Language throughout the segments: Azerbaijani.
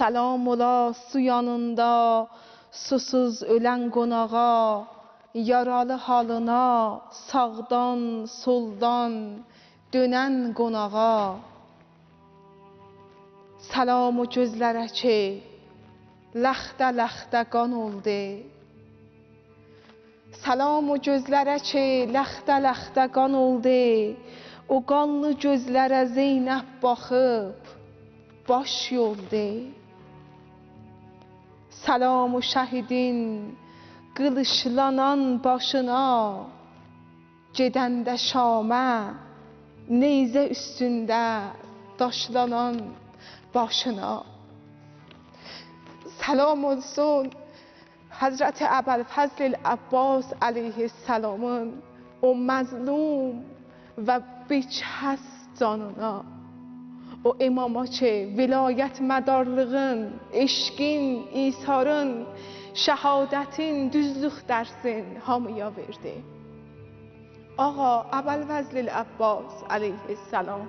Salam ola su yanında susuz ölən qonağa, yaralı halına sağdan soldan dönən qonağa. Salam o gözlərə ki ləxtə-ləxtə qan oldu. Salam o gözlərə ki ləxtə-ləxtə qan oldu. O qanlı gözlərə Zeynəb baxıb baş yoldu. Salam o şəhidin qılıçlanan başına, gedəndə Şamə neyzə üstündə daşlanan başına. Salam olsun Hazrət Əbülfəzl Abbas علیه السلامın o məzlum və biçhəst canına. O imama ki vilayət mədarlığın, eşqin, isarın, şəhadətin, düzlük dərsin hamıya verdi. Ağa Əbülfəzl Abbas علیه السلام,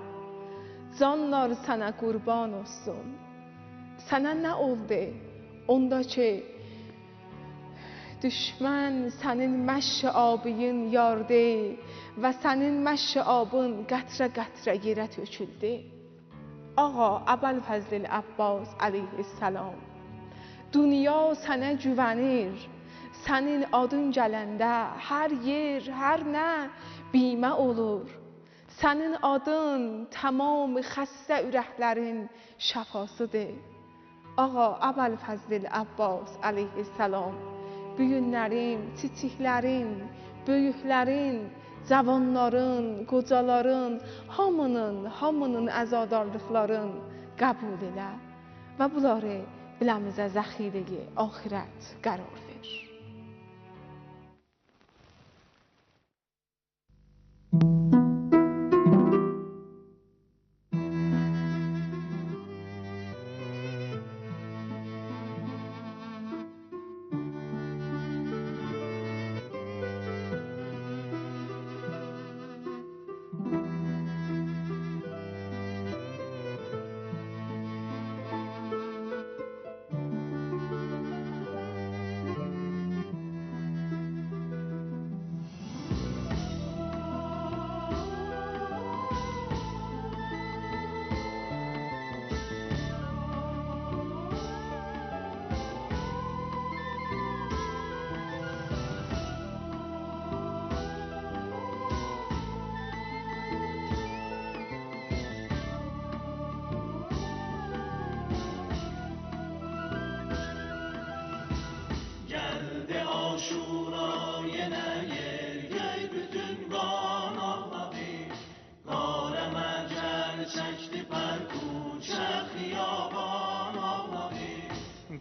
canlar sənə qurban olsun. Sənə nə oldu? Onda ki düşmən sənin məşş abinin yardı və sənin məşş abın qətrə-qətrə yerə töküldü. Ağa Əbülfəzl Abbas علیه السلام, dünya sənə güvənir. Sənin adın gələndə hər yer, hər nə bimə olur. Sənin adın tamam xəstə ürəklərin şəfasıdır. Ağa Əbülfəzl Abbas علیه السلام, büyünlərin, çiçiklərin, böyüklərin, cavanların, qocaların, hamının əzadarlıqların qəbul elə və bunları dilimizə zəxirəyi axirət qərar ver.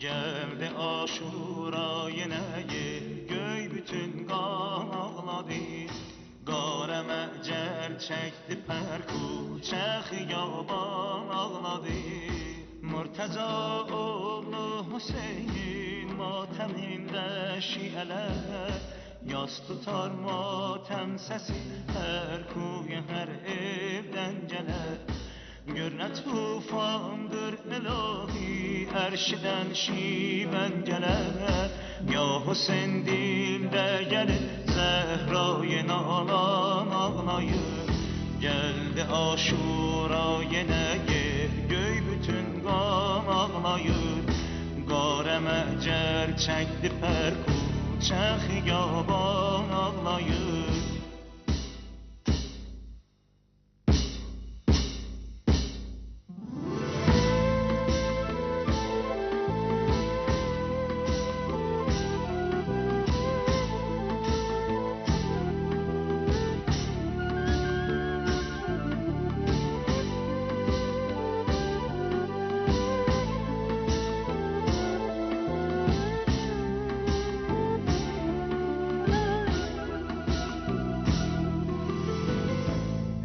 Geldi aşuraya neye göy bütün kan ağladı. Qarəmə cər çəkdi pərkuçə xiyaban ağladı. Murtəza oğlu Hüseynin matəmində şiələr, yas tutar matəm səsi hər kuyə hər evdən gələr. Gör nə tufandır ilahi, ərşidən şivən gələr. Ya Hüseyn dildə gəlir Zəhrayı nalan ağlayır. Gəldi aşura yenə yer göy bütün qan ağlayır. Qarəmə cər çəkdi pərkuçə xiyaban ağlayır.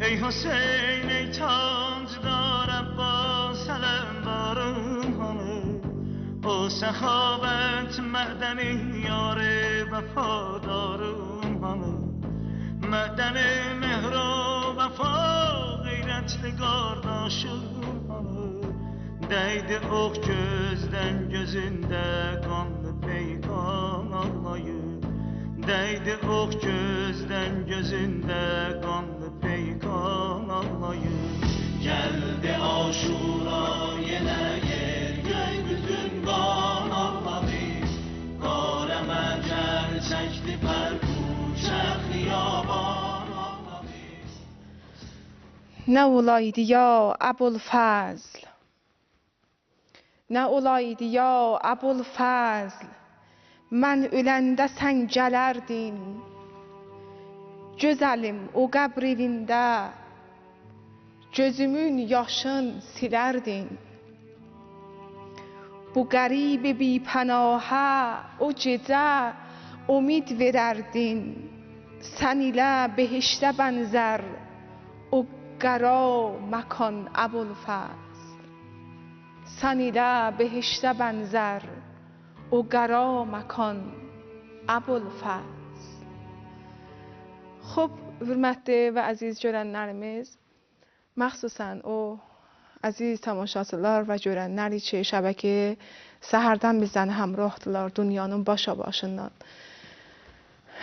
ای حسین ای تاجدار عباس علمدارم همه او سخاوت معدنی یار وفادارم همه معدن مهر و وفا غیرت نگار داشتم همه دید اوق göz gözden gözünde kanlı peykan anlayır. Değdi ok gözden gözünde kanlı peykan anlayır. Geldi Aşura yine yer göy bütün kan anladı. Kare mecel çekti perkuçe hiyaban anladı. Ne olaydı ya Ebulfazl, ne olaydı ya Ebulfazl, mən öləndə sən gələrdin. Gözəlim o qəbr evində gözümün yaşın silərdin. Bu qərib bi pənahə o gecə umid verərdin. Sən ilə behiştə bənzər o qara məkan Ebulfazl. Sən ilə behiştə bənzər o qara məkan Ebulfazl. خب hörmətli və əziz görənlərimiz, məxsusən o əziz tamaşaçılar və görənlər ki, şəbəkə səhərdən bizdən həmrahdılar dünyanın başa başından.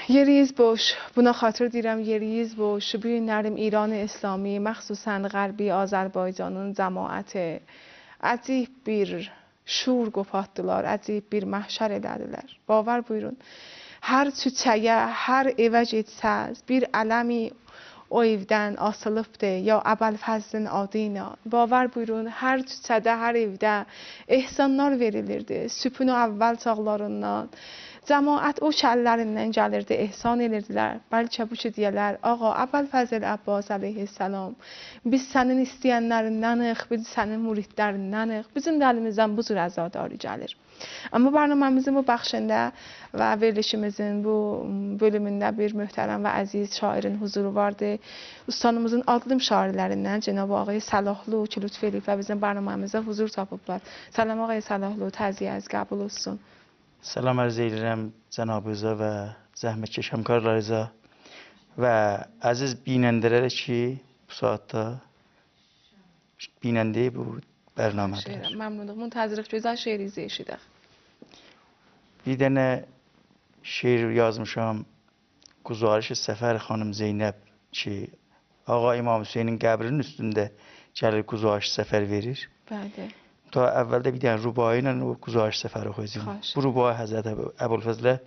Yeriyiz boş, buna xatır deyirəm, yeriyiz boş. Bu günlərim İran İslami, məxsusən Qərbi Azərbaycanın cəmaəti əcib bir şuur qopartdılar, əcib bir məhşər elədilər. Bavar buyurun. Hər küçəyə, hər evə getsəz, bir ələmi o evdən asılıbdır, ya Ebulfazlın adı ilə. Bavar buyurun, hər küçədə, hər evdə ehsanlar verilirdi. Sübhün əvvəl çağlarından. Cəmaət o kəllərindən gəlirdi, ehsan edirdilər. Bəlkə bu ki deyələr, ağa Ebulfazl Abbas əleyhissalam, biz sənin istəyənlərindənik, biz sənin muridlərindənik. Bizim də əlimizdən bu cür əzadarı gəlir. Amma برنامemizin bu bəxşində və verilişimizin bu bölümündə bir möhtərəm və əziz şairin huzuru vardı. Ustanımızın adlı şairlərindən Cenab-ı Ağay Salahlu ki lütf edib və bizim برنامemizə huzur tapıblar. Salam Ağay Salahlu, təziyyəniz qəbul olsun. Salam arz edirəm cənabınıza və zəhmətkeş həmkarlarınıza və əziz binəndələrə ki, bu saatda binəndə bu برنامه‌دار. ممنونم. منتظرıq gözəl şeirinizi eşidək. Bir dənə şeir yazmışam. Guzarış Səfər xanım Zeynəb ki, Ağa İmam Hüseynin qəbrinin üstündə gəlir Guzarış Səfər verir. Bəli. Ta əvvəldə bir dənə rübai ilə o Guzarış Səfəri oxuyacağım. Bu rübai Həzrət Ebulfazlə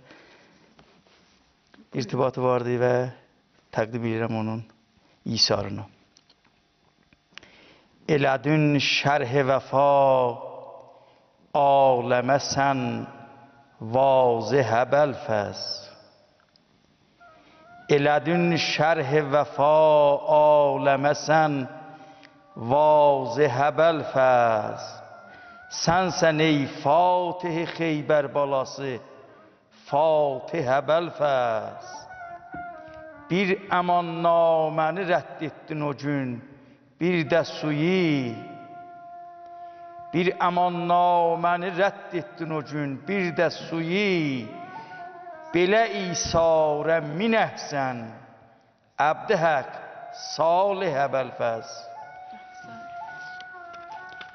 irtibatı vardı və təqdim edirəm onun isarını. Elədün şərh vəfa ağləməsən vazih Ebulfazl. Elədün şərh vəfa ağləməsən vazih Ebulfazl. Sənsən ey Fatih Xeybər balası, Fatih Ebulfazl. Bir əmannaməni rədd etdin o gün, bir də suyu. Bir əmannaməni rədd etdin o gün, bir də suyu. Belə isarə min əhsən, Əbdi Haq Salih Ebulfazl.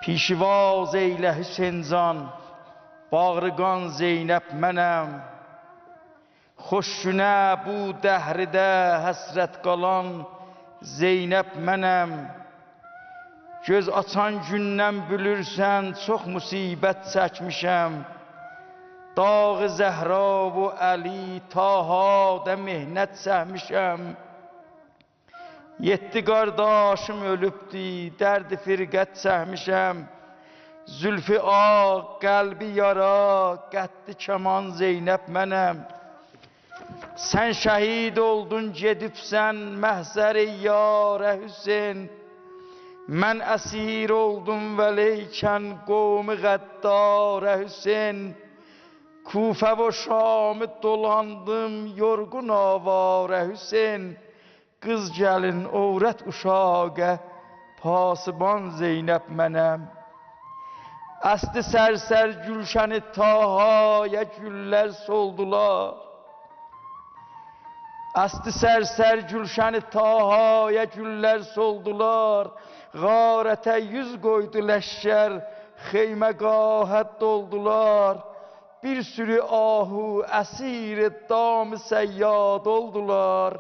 Pişvaz eylə Hüseyncan, bağrıqan Zeynəb mənəm. Xoşgünə bu dəhridə həsrət qalan Zeynəb mənəm. Göz açan gündən bilirsən, çox musibət çəkmişəm. Dağı Zəhra və Əli, Taha da mehnət çəkmişəm. 7 qardaşım ölübdü, dərdi firqət çəkmişəm. Zülfü ağ, qəlbi yara, qəddi kaman Zeynəb mənəm. Sən şəhid oldun, gedibsən məhzər-i yarə Hüseyn. Mən əsir oldum vəleykən qovmi qəddarə Hüseyn. Kufə və Şamı dolandım, yorğun avarə Hüseyn. Qız gəlin, övrət uşağı, pasıban Zeynəb mənəm. Əsti sərsər gülşəni Tahaya güllər soldular. Əsti sərsər gülşəni Tahaya güllər soldular. Qarətə yüz qoydu ləşkər, Xeymegahət doldular. Bir sürü ahu əsir dam-ı səyyad oldular.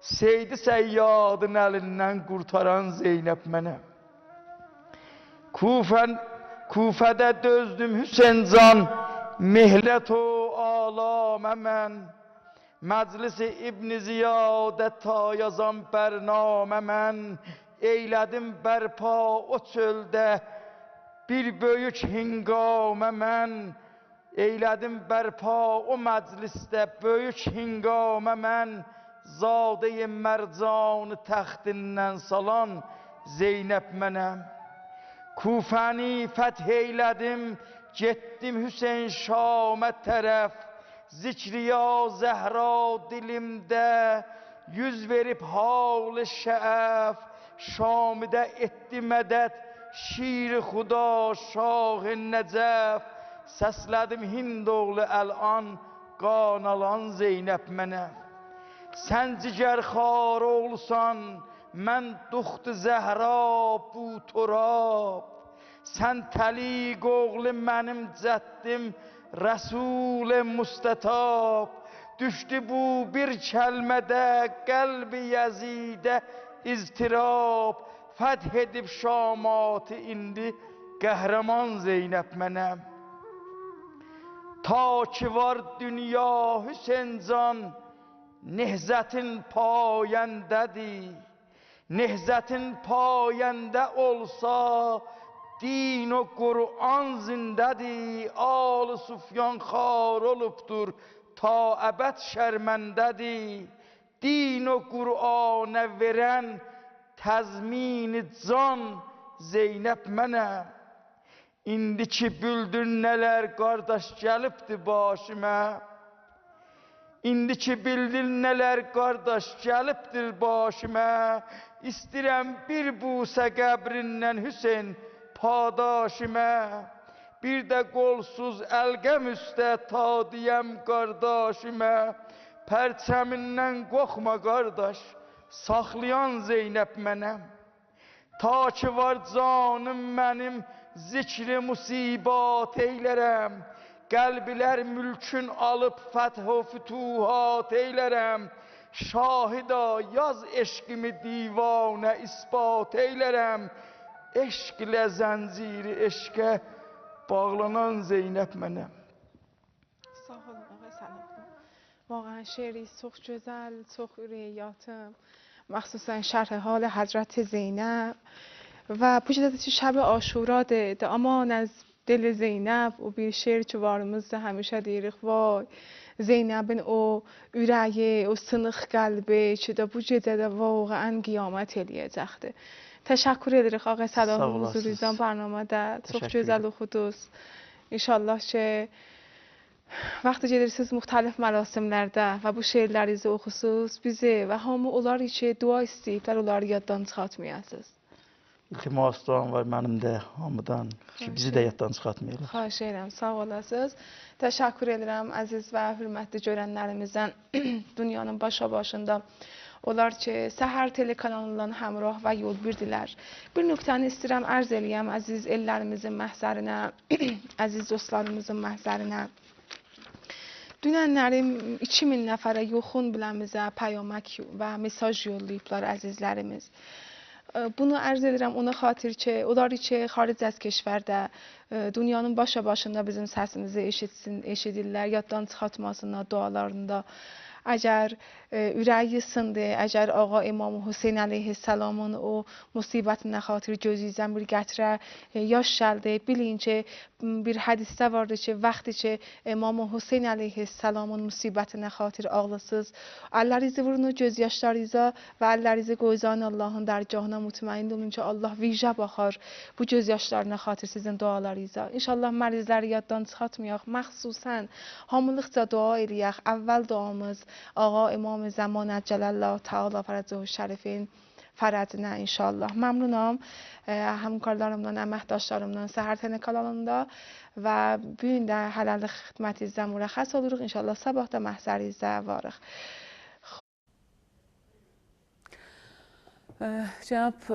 Seydi səyyadın əlindən qurtaran Zeynəb mənəm. Kufədə dözdüm Hüseyncan, mihlət o alamə mən. Məclisi İbn Ziyadə ta yazan bərnamə mən. Eylədim bərpa o çöldə bir böyük hingamə mən. Eylədim bərpa o məclisdə böyük hingamə mən. Zadə-i mərcanı təxtindən salan Zeynəb mənəm. Kufəni fəth eylədim, getdim Hüseyn Şamə tərəf. Zikriya Zəhra dilimdə, yüz verib hal-ı şəəf. Şamidə etdi mədət, şir-i xuda şah-ı Nəcəf. Səslədim Hind oğlu əl-an, qan alan Zeynəb mənəm. Sən cigərxar oğlusan, mən duxtu Zəhra bu turab. Sən təliq oğlu mənim cəddim, Rəsul-i Mustatab. Düşdü bu bir kəlmədə, qəlbi Yəzidə iztirab. Fəth edib Şamatı indi, qəhrəman Zeynəb mənəm. Ta ki var dünya Hüseyncan, Nehzətin payəndədir. Nehzətin payəndə olsa, din o Qur'an zindədir. Al-ı Sufyan xar olubdur, ta əbəd şərməndədir. Din o Qur'anə verən, təzmin-i can Zeynəb mənəm. İndi ki bildin nələr qardaş gəlibdi başıma. İndi ki bildin nələr qardaş gəlibdir başıma. İstirəm bir busə qəbrindən Hüseyn padaşıma. Bir də qolsuz əlqəm üstə ta deyəm qardaşıma. Pərçəmindən qorxma qardaş, saxlayan Zeynəb mənəm. Ta ki var canım mənim, zikri musibat eylərəm. Qəlblər mülkün alıb fəth o fütuhat eylərəm. Şahida yaz eşqimi divanə isbat eylərəm. Eşq ilə zənciri eşqə bağlanan Zeynəb mənəm. Sağ olun آقای سلام. واقعا شعری سخ جزل سخ ریاتم، مخصوصا شرح حال حضرت زینب و پوشیده شب آشورا ده aman از دل زینب و bir şeir çuvarımızda həmişə deyirik vay Zeynəbin o ürəyi, o sınıq qəlbi ki də bu gecədə واقعا qiyamət eləyəcəkdir. Təşəkkür edirik آقای صلاح حضوریزان برنامه‌da. Çox gözəl oxudunuz. İnşallah ki vaxtı gedirsiniz müxtəlif mərasimlərdə və bu şeirlərinizi oxusunuz, bizi və hamı onları ki dua istəyiblər, onları yaddan çıxartmayasınız. İltimaslarım var mənim də hamıdan ki bizi də yaddan çıxartmayırlar. Xahiş edirəm, sağ olasınız. Təşəkkür edirəm əziz və hörmətli görənlərimizdən dünyanın başında. Onlar ki Səhər telekanalından həmrah və yol birdilər. Bir nöqtəni istəyirəm ərz eləyəm əziz ellərimizin məhzərinə, əziz dostlarımızın məhzərinə. Dünənlərim 2000 nəfərə yoxun biləmizə pəyamək və mesaj yollayıblar əzizlərimiz. Bunu ərz edirəm ona xatir ki, onları ki xaric az kəşvərdə dünyanın başında bizim səsimizi eşidirlər, yaddan çıxartmasınlar dualarında. Əgər ürəyi sındı, əgər Ağa İmam Hüseyn əleyhissalamın o musibətinə xatir gözünüzdən bir qətrə yaş gəldi. Bilin ki, bir hədisdə vardı ki, vaxtı ki İmam Hüseyn əleyhissalamın musibətinə xatir ağlasız, əllərinizi vurun o göz yaşlarınıza və əllərinizi qoyun Allahın dərgahına mutmain olun ki, Allah vicə baxar bu göz yaşlarına xatir sizin dualarınıza. İnşallah mərizləri yaddan çıxartmayaq, məxsusən hamılıqca dua eləyək. Əvvəl duamız Ağa İmam Zaman Cələllah Teala Fərəcəhu Şərifin fərəcinə inşallah. Məmnunam həmkarlarımdan, əməkdaşlarımdan Səhər telekanalında və bu gün də hələlik xidmətinizdən mürəxxəs oluruq. İnşallah sabah da məhzərinizdə varıq. Cənab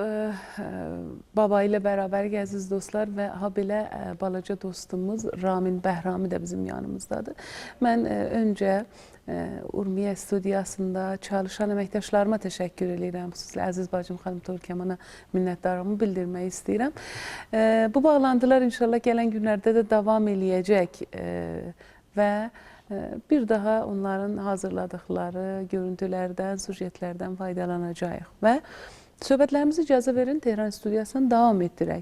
Baba ilə bərabər əziz dostlar və habelə balaca dostumuz Ramin Bəhrami də bizim yanımızdadır. Mən öncə Urmiya studiyasında çalışan əməkdaşlarıma təşəkkür edirəm. Xüsusilə əziz bacım xanım Törkəmana minnətdarlığımı bildirmək istəyirəm. Bu bağlantılar inşallah gələn günlərdə də davam eləyəcək və bir daha onların hazırladıkları görüntülərdən, sujetlərdən faydalanacağıq və söhbətlərimizi icazə verin Tehran studiyasından davam etdirək.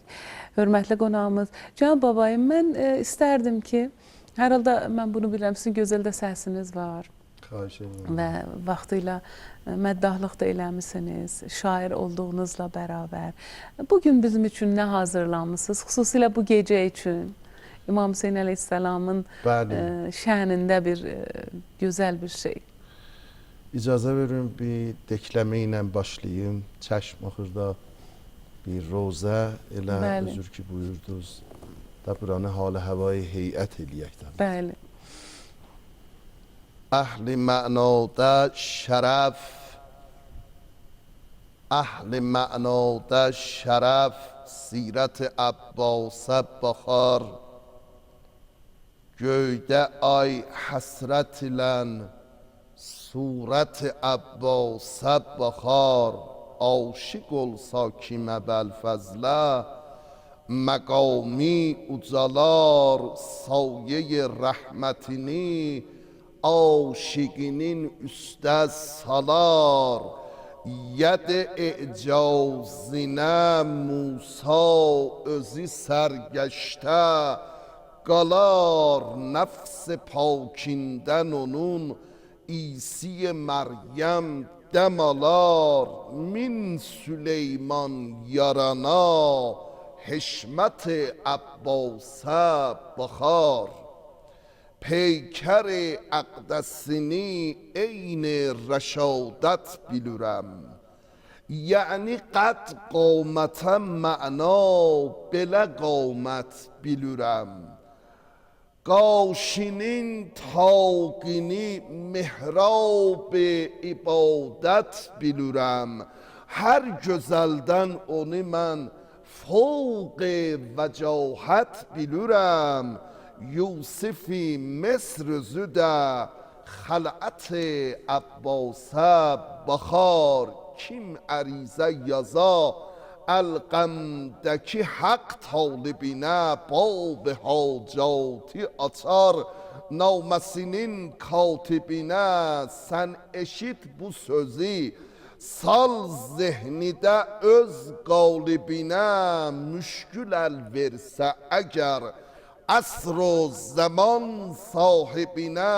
Hörmətli qonağımız Cənab Babayım, mən istərdim ki, hər halda mən bunu bilirəm, sizin gözəl də səsiniz var. Xahiş edirəm. Və vaxtıyla məddahlıq da eləmisiniz, şair olduğunuzla bərabər. Bugün bizim üçün nə hazırlanmışsınız, xüsusilə bu gecə üçün? İmam Hüseyin Əleyhisselamın şənində bir gözəl bir şey. İcazə verin bir dekləmə ilə başlayayım. Çəşm axırda bir rozə elə özür ki buyurdunuz. Da buranı halı havayı heyət eləyəkdən. Bəli. Əhli mənada şərəf, əhli mənada şərəf, sirət-i Abbasa baxar. Göydə ay həsrət ilən, surət-i Abbasa baxar. Aşiq olsa kimə bəlfəzlə, məqami ucalar. Sayə rəhmətini aşiqinin üstə salar. Yəd icazınə Musa özü sərgəştə qalar. Nəfs pakindən onun İsi Məryəm dəm alar. Min Süleyman yarana Hişmət-i Abbasa baxar. Peykər əqdəsini eyni rəşadət bilürəm. Yəni qəd qamətə məna belə qamət bilürəm. Qaşinin taqini mihrab ibadət bilürəm. Hər gözəldən onu mən fوق vəcahət bilürəm. Yusifi Misr züdə xələt Abbasa baxar. Kim ərizə yaza əlqəmdəki haqq talibinə bab hacati açar. Naməsinin katibinə sən eşit bu sözü, sal zehnidə öz qalibinə. Müşkül əl versə əgər əsr o zaman sahibinə.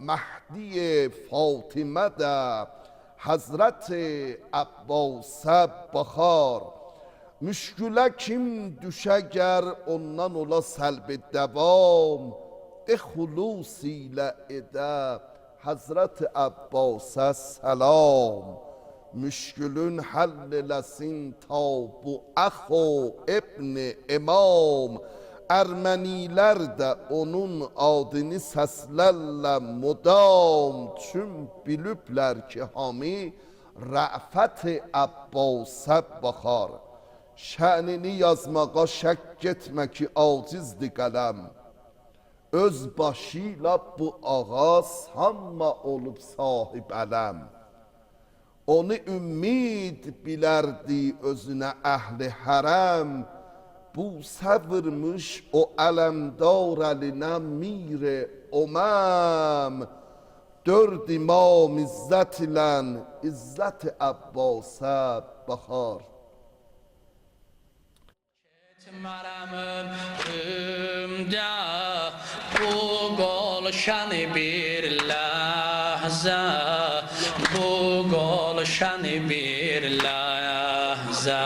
Məhdi Fatimə də Hazreti Abbasa baxar. Müşkülə kim düşəgər ondan ola səlb dəvam. De xulus ilə edə Hazreti Abbasa səlam. Müşkülün həll eləsin ta bu əx o ibn imam. Ermənilər də onun adını səslərlə mudam. Çün bilüblər ki hami rəfət-i Abbasa baxar. Şənini yazmağa şək etmə ki acizdir qələm. Öz başıyla bu ağaz hamma olub sahib ələm. Onu ümid bilərdi özünə əhli hərəm. Bu səvırmış o ələmdar əlinə mir uməm. Dörd imam izzət ilən izzət-i Abbasa baxar. Marəm ömrümdə bu qolşəni bir ləhzə, bu qolşəni bir ləhzə.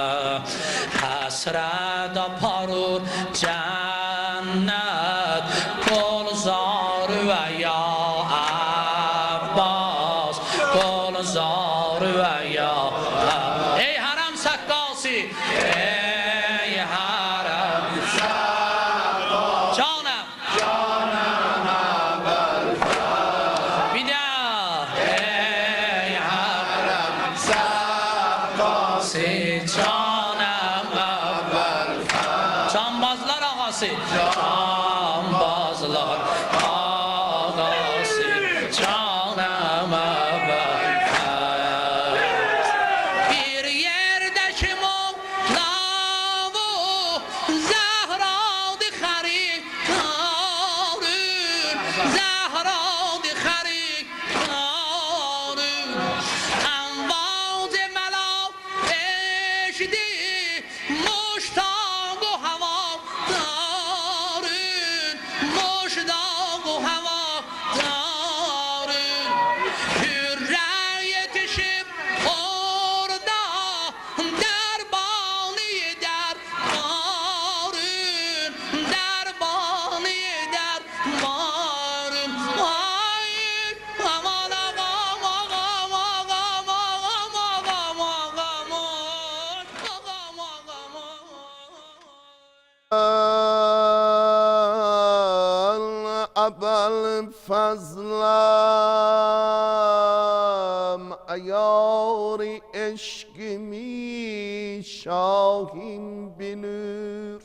Həsrət aparır cənnət, qol zarı və ya Abbas, qol zarı və ya Abbas. Ey haram səqqası, ey haram səqqası, canım, canım əvvəl bir də, ey haram səqqası. ağası cambazlar ağası canıma bakar. Bir yerdeki Mevlavu Zahra-dı xarikarın, Zahra-dı xarikarın. Envaz-ı mela eşdi muştak-ı havadarın, muştak-ı havadarın. Hürre yetişip orada derbanı derbarın, derbanı derbarın. Hayır, aman ağam, ağam, ağam, ağam, ağam, ağam, ağam, ağam, Abel fazlam ayari eşkimi şahin binur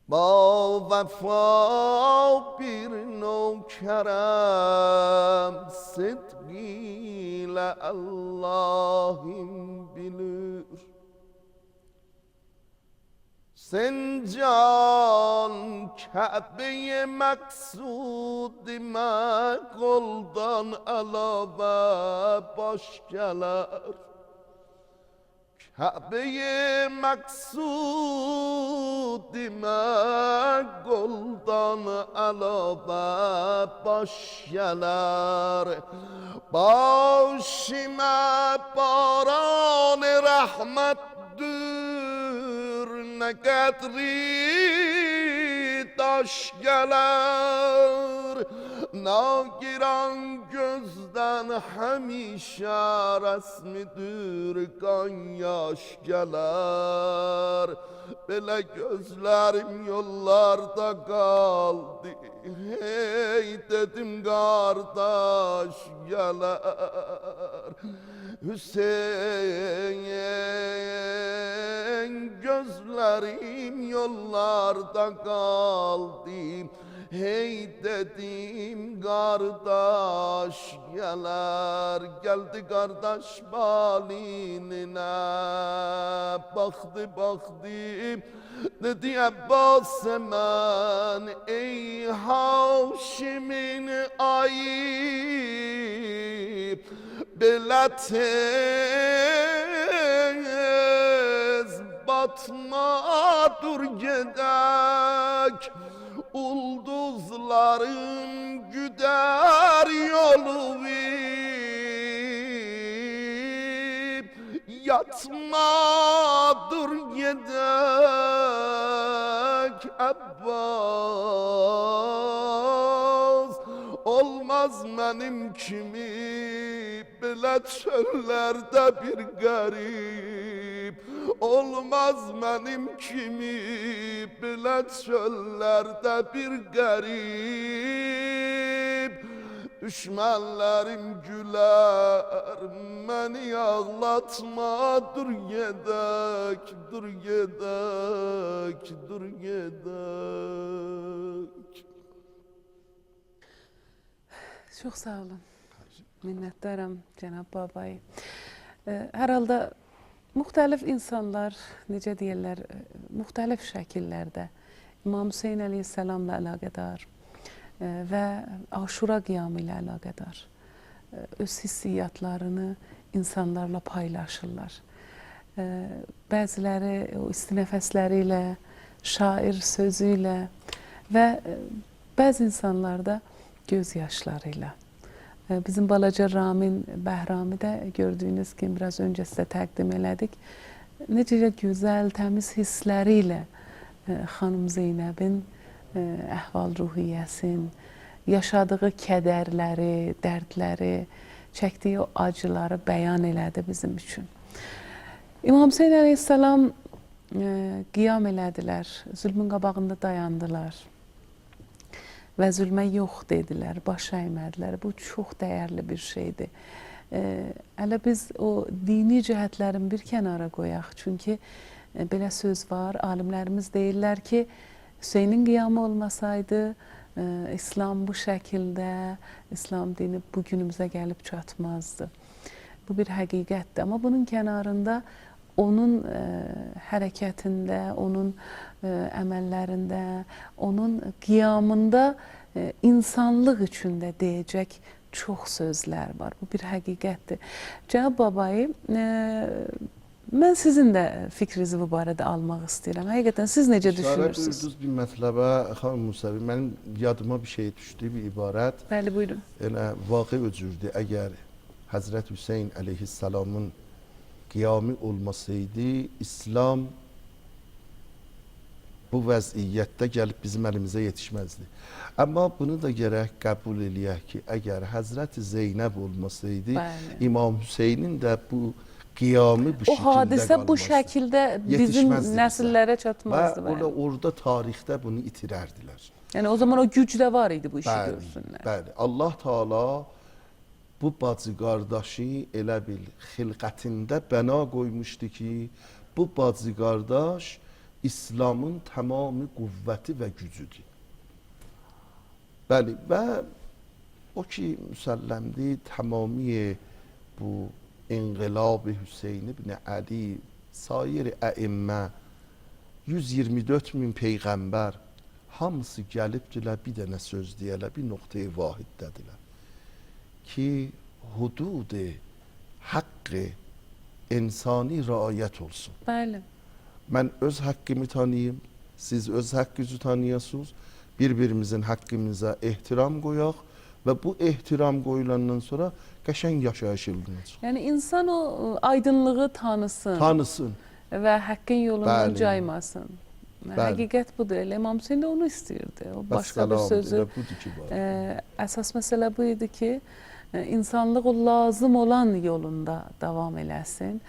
با وفا bir nokərəm sidqilə Allah'ım bilir. Sen can Kabe'ye maksudime koldan alava baş geler. Kabe'ye maksudime koldan alava baş geler. Başıma baran rahmet ne kadri taş gelir. Nagiran gözden hemişe resmidir kan yaş gelir. Böyle gözlerim yollarda kaldı. Hey dedim kardeş gelir. Hüseyin gözlerim yollarda kaldı. Hey dedim kardeş gelir. Geldi kardeş balinine baktı dedi Abbas hemen ey Haşim'in ayıp belə tez batma dur gedək ulduzların güder yolu yatma dur gedək Abbas olmaz mənim kimi belə çöllerde bir garip olmaz mənim kimi belə çöllerde bir garip düşmanlarım güler beni ağlatma dur gedək dur gedək dur gedək. Çox sağ olun. Minnətdaram cənab Babai. Hər halda müxtəlif insanlar, necə deyirlər, müxtəlif şəkillərdə İmam Hüseyin əleyhissalamla əlaqədar və Aşura qiyamı ilə əlaqədar öz hissiyatlarını insanlarla paylaşırlar. Bəziləri o isti nəfəsləri ilə, şair sözü ilə və bəzi insanlar da göz yaşlarıyla. Bizim balaca Ramin Bəhrami də gördüyünüz kimi biraz öncə sizə təqdim elədik. Necə gözəl, təmiz hissləri ilə xanım Zeynəbin əhval-ruhiyyəsin, yaşadığı kədərləri, dərdləri, çəkdiyi o acıları bəyan elədi bizim üçün. İmam Hüseyin əleyhissalam qiyam elədilər, zülmün qabağında dayandılar. Və zülmə yox dedilər, baş əymədilər. Bu çox dəyərli bir şeydir. Hələ biz o dini cəhətlərin bir kənara qoyaq. Çünki belə söz var. Alimlərimiz deyirlər ki, Hüseynin qiyamı olmasaydı, İslam bu şəkildə, İslam dini bu günümüzə gəlib çatmazdı. Bu bir həqiqətdir. Amma bunun kənarında onun hərəkətində, onun əməllərində, onun qiyamında insanlıq üçün də deyəcək çox sözlər var. Bu bir həqiqətdir. Cənab Babayı, mən sizin də fikrinizi bu barədə almaq istəyirəm. Həqiqətən siz necə düşünürsünüz? İşarə buyurdunuz bir mətləbə, xanım Musavi, mənim yadıma bir şey düşdü, bir ibarət. Bəli, buyurun. Elə vaqe öcürdü, əgər Həzrət Hüseyin əleyhissalamın qiyamı olmasaydı, İslam bu vəziyyətdə gəlib bizim əlimizə yetişməzdi. Amma bunu da gərək qəbul eləyək ki, əgər Həzrət Zeynəb olmasaydı, Bəli. İmam Hüseynin də bu qiyamı bu O şəkildə hadisə bu qalmazdı. şəkildə bizim Yetişməzdi nəsillərə Və çatmazdı. Bəli. orada tarixdə bunu itirərdilər. Yəni o zaman o güc də var idi bu işi Bəli, görsünlər. bəli. Allah Taala bu bacı qardaşı elə bil xilqətində bəna qoymuşdu ki, bu bacı qardaş İslamın tamamı qüvvəti və gücüdür. Bəli, və o ki müsəlləmdir, tamamiye bu İnqilab Hüseyin ibn Ali, sair əimmə, 124 min peyğəmbər, hamısı gəlibdilər bir dənə söz deyələr, bir nöqtəyi vahiddədirlər. Ki hudud haqqı insani riayət olsun. Bəli. Mən öz haqqımı tanıyım, siz öz haqqınızı tanıyasınız, bir-birimizin haqqımıza ehtiram qoyaq və bu ehtiram qoyulandan sonra qəşəng yaşayış olunacaq. Yəni insan o aydınlığı tanısın və haqqın yolundan Bəli. caymasın. Bəli. Həqiqət budur. Elə İmam Hüseyin də onu istəyirdi. O başqa bir Vəssalam, sözü. elə budur ki, var. Əsas məsələ bu idi ki, insanlıq o lazım olan yolunda davam eləsin.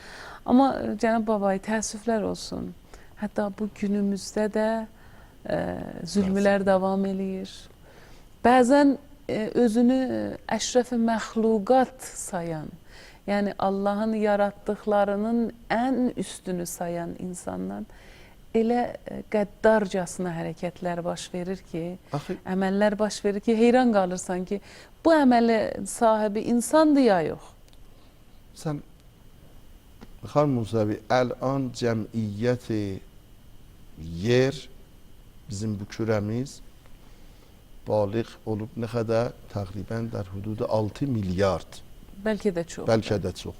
Amma Cənab Babay, təəssüflər olsun. Hətta bu günümüzdə də zülmlər davam eləyir. Bəzən özünü əşrəf-i məxluqat sayan, yəni Allahın yaratdıqlarının ən üstünü sayan insanlar elə qəddarcasına hərəkətlər baş verir ki, Axı, əməllər baş verir ki, heyran qalırsan ki, bu əməli sahibi insandır ya yox. sən xanım Musavi, əl-an cəmiyyəti yer, bizim bu kürəmiz baliq olub nə qədər? Təqribən dar hududu 6 milyard. Bəlkə də çox. Bəlkə də çox.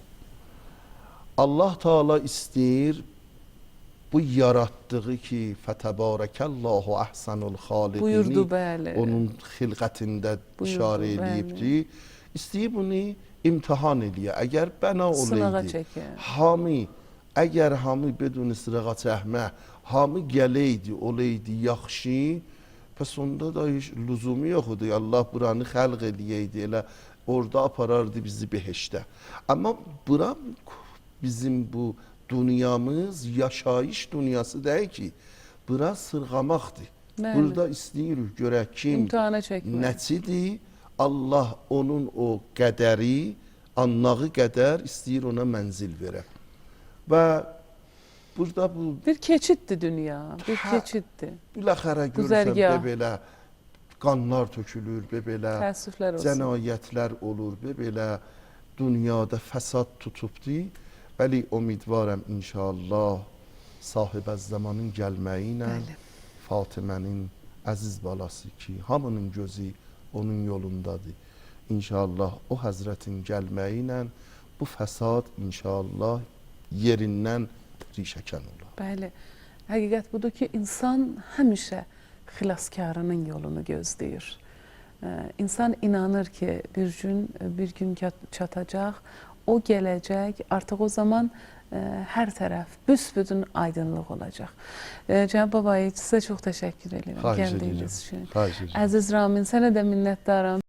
Allah Taala istəyir bu yaratdığı ki, fətəbarəkəllahu əhsənul xaliqini Buyurdu, bəli. onun xilqətində Buyurdu, işarə bəli. eləyibdi. İstəyir bunu imtihan eləyə. Əgər bəna Sınağa olaydı, çəkə. hamı, əgər hamı bedun sırağa çəkmə, hamı gələydi, olaydı yaxşı, pəs onda da heç lüzumu yox idi. Allah buranı xəlq eləyəydi, elə orada aparardı bizi behişdə. Amma bura bizim bu dünyamız yaşayış dünyası deyil ki, bura sırğamaqdır. Bəli. Burada istəyirik görək kim İmtihana çəkmək. nəçidir, Allah onun o qədəri, anlağı qədər istəyir ona mənzil verə. Və burada bu Bir keçiddir dünya, bir Hə. keçiddir. biləxərə görürsən Güzərgah. belə qanlar tökülür, belə Təəssüflər olsun. cənayətlər olur, belə dünyada fəsad tutubdur. Bəli, ümidvaram inşallah sahibəz zamanın gəlməyi ilə Bəli. Fatimənin əziz balası ki, hamının gözü onun yolundadır. İnşallah o həzrətin gəlməyi ilə bu fəsad inşallah yerindən rişəkən olar. Bəli. Həqiqət budur ki, insan həmişə xilaskarının yolunu gözləyir. İnsan inanır ki, bir gün çatacaq, o gələcək, artıq o zaman hər tərəf büsbütün aydınlıq olacaq. Cənab Babayi, sizə çox təşəkkür edirəm Xahiş gəldiyiniz edirəm. üçün. Xahiş edirəm. Əziz Ramin, sənə də minnətdaram.